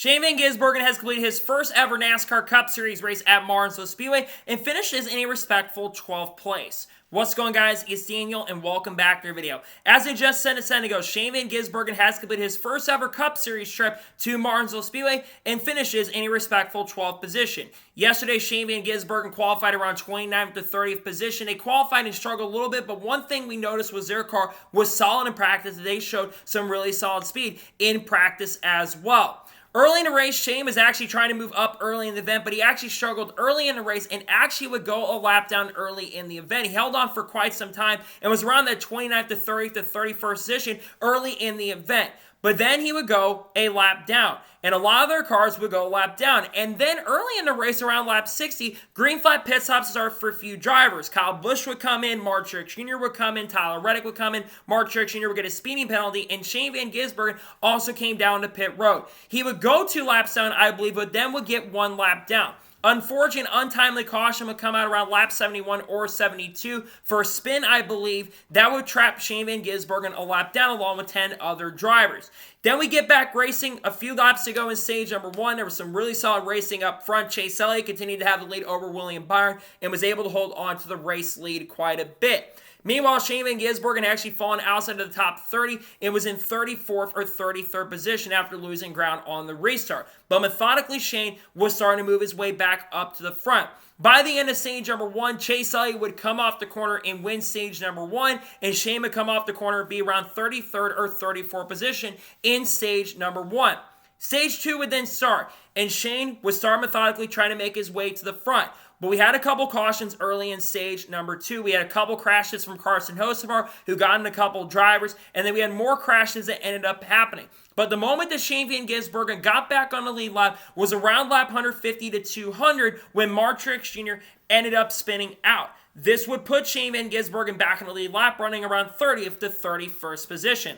Shane Van Gisbergen has completed his first ever NASCAR Cup Series race at Martinsville Speedway and finishes in a respectful 12th place. What's going on, guys? It's Daniel and welcome back to the video. As I just said a second ago, Shane Van Gisbergen has completed his first ever Cup Series trip to Martinsville Speedway and finishes in a respectful 12th position. Yesterday, Shane Van Gisbergen qualified around 29th to 30th position. They qualified and struggled a little bit, but one thing we noticed was their car was solid in practice. They showed some really solid speed in practice as well. Early in the race, Shane was actually trying to move up early in the event, but he actually struggled early in the race and actually would go a lap down early in the event. He held on for quite some time and was around that 29th to 30th to 31st position early in the event. But then he would go a lap down, and a lot of their cars would go a lap down. And then early in the race, around lap 60, green flag pit stops start for a few drivers. Kyle Busch would come in, Mark Truex Jr. would come in, Tyler Reddick would come in, Mark Truex Jr. would get a speeding penalty, and Shane Van Gisbergen also came down to pit road. He would go 2 laps down, I believe, but then would get 1 lap down. Unfortunate, untimely caution would come out around lap 71 or 72 for a spin, I believe. That would trap Shane Van Gisbergen a lap down along with 10 other drivers. Then we get back racing a few laps to go in stage number 1. There was some really solid racing up front. Chase Elliott continued to have the lead over William Byron and was able to hold on to the race lead quite a bit. Meanwhile, Shane Van Gisbergen actually fallen outside of the top 30 and was in 34th or 33rd position after losing ground on the restart. But methodically, Shane was starting to move his way back up to the front. By the end of stage number 1, Chase Elliott would come off the corner and win stage number 1, and Shane would come off the corner and be around 33rd or 34th position in stage number 1. Stage 2 would then start, and Shane would start methodically trying to make his way to the front. But we had a couple cautions early in stage number 2. We had a couple crashes from Carson Hocevar, who got in a couple drivers, and then we had more crashes that ended up happening. But the moment that Shane Van Gisbergen got back on the lead lap was around lap 150 to 200 when Mark Truex Jr. ended up spinning out. This would put Shane Van Gisbergen back on the lead lap, running around 30th to 31st position.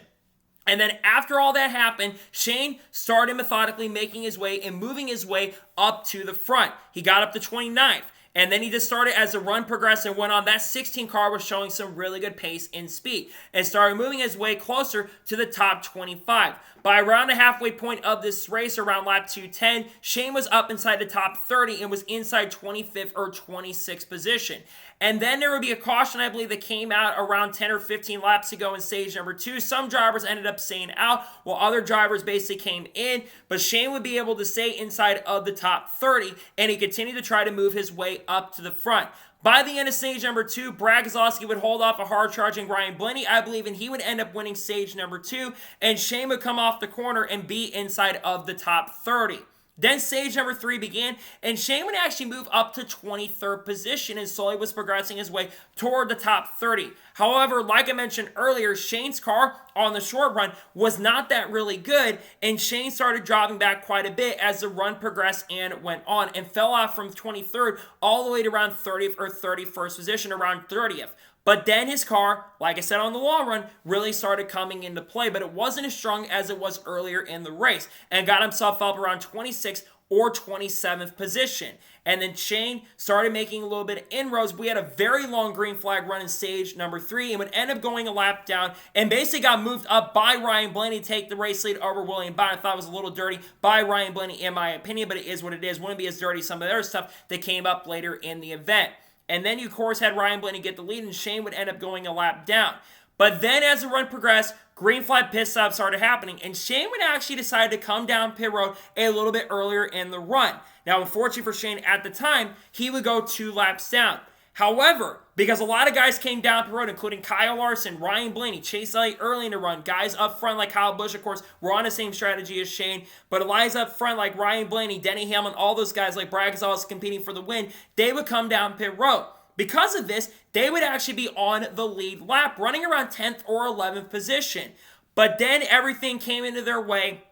And then after all that happened, Shane started methodically making his way and moving his way up to the front. He got up to 29th. And then he just started, as the run progressed and went on, that 16 car was showing some really good pace and speed and started moving his way closer to the top 25. By around the halfway point of this race, around lap 210, Shane was up inside the top 30 and was inside 25th or 26th position. And then there would be a caution, I believe, that came out around 10 or 15 laps ago in stage number 2. Some drivers ended up staying out while other drivers basically came in, but Shane would be able to stay inside of the top 30, and he continued to try to move his way up to the front. By the end of stage number 2, Brad Keselowski would hold off a hard-charging Ryan Blaney, I believe, and he would end up winning stage number 2, and Shane would come off the corner and be inside of the top 30. Then stage number 3 began, and Shane would actually move up to 23rd position and slowly was progressing his way toward the top 30. However, like I mentioned earlier, Shane's car on the short run was not that really good, and Shane started dropping back quite a bit as the run progressed and went on and fell off from 23rd all the way to around 30th or 31st position, around 30th. But then his car, like I said on the long run, really started coming into play, but it wasn't as strong as it was earlier in the race and got himself up around 26th or 27th position. And then Shane started making a little bit of inroads. We had a very long green flag run in stage number 3 and would end up going a lap down and basically got moved up by Ryan Blaney to take the race lead over William Byron. I thought it was a little dirty by Ryan Blaney in my opinion, but it is what it is. Wouldn't be as dirty as some of the other stuff that came up later in the event. And then you, of course, had Ryan Blaney get the lead, and Shane would end up going a lap down. But then as the run progressed, green flag pit stops started happening, and Shane would actually decide to come down pit road a little bit earlier in the run. Now, unfortunately for Shane at the time, he would go 2 laps down. However, because a lot of guys came down the road, including Kyle Larson, Ryan Blaney, Chase Elliott early in the run, guys up front like Kyle Busch, of course, were on the same strategy as Shane, but Elias up front like Ryan Blaney, Denny Hamlin, all those guys like Brad Keselowski competing for the win, they would come down pit road. Because of this, they would actually be on the lead lap, running around 10th or 11th position. But then everything came into their way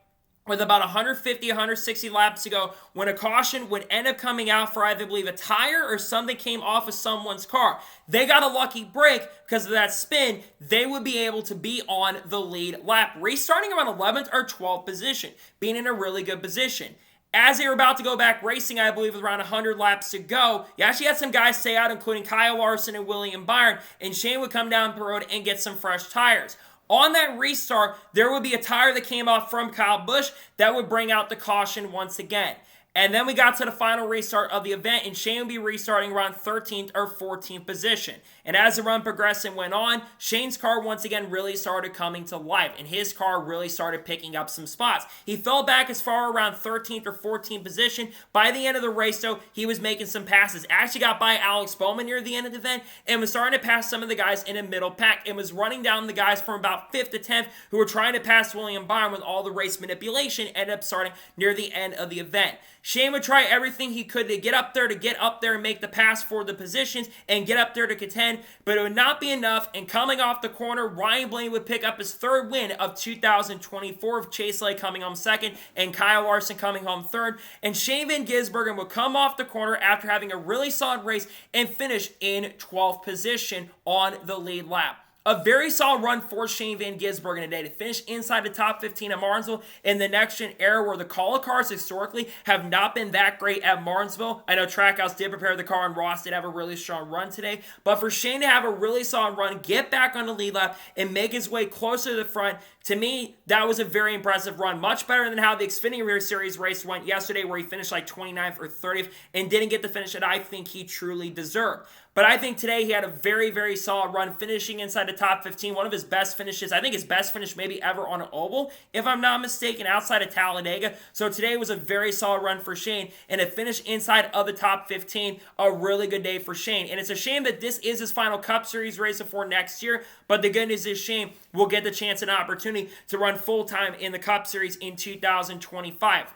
with about 150, 160 laps to go when a caution would end up coming out for either, I believe, a tire or something came off of someone's car. They got a lucky break because of that spin. They would be able to be on the lead lap, restarting around 11th or 12th position, being in a really good position. As they were about to go back racing, I believe with around 100 laps to go, you actually had some guys stay out, including Kyle Larson and William Byron, and Shane would come down the road and get some fresh tires. On that restart, there would be a tire that came off from Kyle Busch that would bring out the caution once again. And then we got to the final restart of the event, and Shane would be restarting around 13th or 14th position. And as the run progressed and went on, Shane's car once again really started coming to life, and his car really started picking up some spots. He fell back as far around 13th or 14th position. By the end of the race, though, he was making some passes. Actually got by Alex Bowman near the end of the event, and was starting to pass some of the guys in a middle pack, and was running down the guys from about 5th to 10th who were trying to pass William Byron with all the race manipulation, ended up starting near the end of the event. Shane would try everything he could to get up there and make the pass for the positions and get up there to contend, but it would not be enough. And coming off the corner, Ryan Blaney would pick up his third win of 2024, with Chase Elliott coming home second and Kyle Larson coming home third. And Shane Van Gisbergen would come off the corner after having a really solid race and finish in 12th position on the lead lap. A very solid run for Shane Van Gisbergen today to finish inside the top 15 at Martinsville in the next-gen era, where the cars historically have not been that great at Martinsville. I know Trackhouse did prepare the car, and Ross did have a really strong run today. But for Shane to have a really solid run, get back on the lead lap, and make his way closer to the front, to me, that was a very impressive run. Much better than how the Xfinity Series race went yesterday, where he finished like 29th or 30th and didn't get the finish that I think he truly deserved. But I think today he had a very, very solid run, finishing inside the top 15. One of his best finishes. I think his best finish maybe ever on an oval, if I'm not mistaken, outside of Talladega. So today was a very solid run for Shane, and a finish inside of the top 15, a really good day for Shane. And it's a shame that this is his final Cup Series race before next year, but the good news is Shane will get the chance and opportunity to run full-time in the Cup Series in 2025.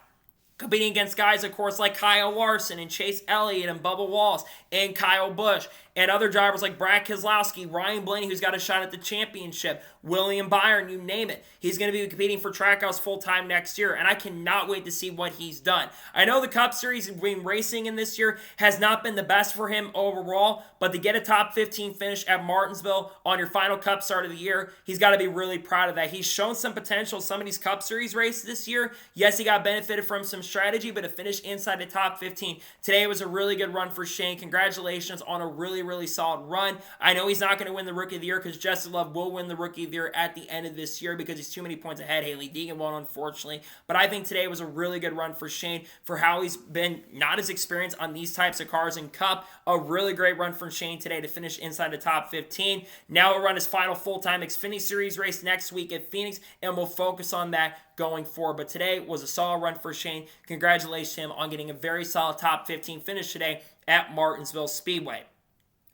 Competing against guys, of course, like Kyle Larson and Chase Elliott and Bubba Wallace and Kyle Busch, and other drivers like Brad Keselowski, Ryan Blaney, who's got a shot at the championship, William Byron, you name it. He's going to be competing for Trackhouse full-time next year, and I cannot wait to see what he's done. I know the Cup Series between racing in this year has not been the best for him overall, but to get a top 15 finish at Martinsville on your final Cup start of the year, he's got to be really proud of that. He's shown some potential in some of these Cup Series races this year. Yes, he got benefited from some strategy, but to finish inside the top 15, today was a really good run for Shane. Congratulations on a really, really solid run. I know he's not going to win the Rookie of the Year, because Justin Love will win the Rookie of the Year at the end of this year because he's too many points ahead. Haley Deegan won't, unfortunately. But I think today was a really good run for Shane for how he's been not as experienced on these types of cars in Cup. A really great run for Shane today to finish inside the top 15. Now he'll run his final full-time Xfinity Series race next week at Phoenix, and we'll focus on that going forward. But today was a solid run for Shane. Congratulations to him on getting a very solid top 15 finish today at Martinsville Speedway.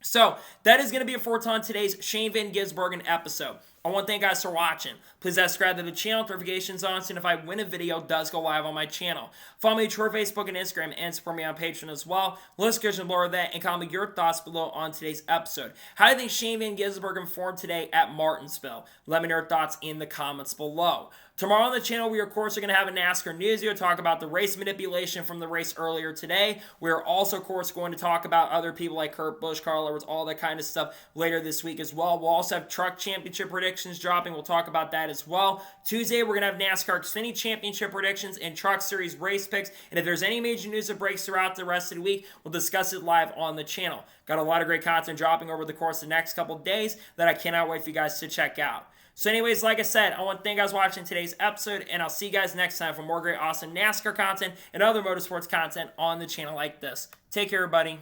So, that is going to be it for today's Shane Van Gisbergen episode. I want to thank you guys for watching. Please subscribe to the channel, notifications on, so if I win a video, it does go live on my channel. Follow me on Twitter, Facebook, and Instagram, and support me on Patreon as well. Let's go below that and comment your thoughts below on today's episode. How do you think Shane Van Gisbergen performed today at Martinsville? Let me know your thoughts in the comments below. Tomorrow on the channel, we of course are going to have a NASCAR news video, talk about the race manipulation from the race earlier today. We're also, of course, going to talk about other people like Kurt Busch, Carl Edwards, all that kind of stuff later this week as well. We'll also have truck championship predictions dropping. We'll talk about that as well. Tuesday, we're going to have NASCAR Xfinity championship predictions and truck series race picks. And if there's any major news that breaks throughout the rest of the week, we'll discuss it live on the channel. Got a lot of great content dropping over the course of the next couple of days that I cannot wait for you guys to check out. So anyways, like I said, I want to thank you guys for watching today's episode, and I'll see you guys next time for more great, awesome NASCAR content and other motorsports content on the channel like this. Take care, everybody.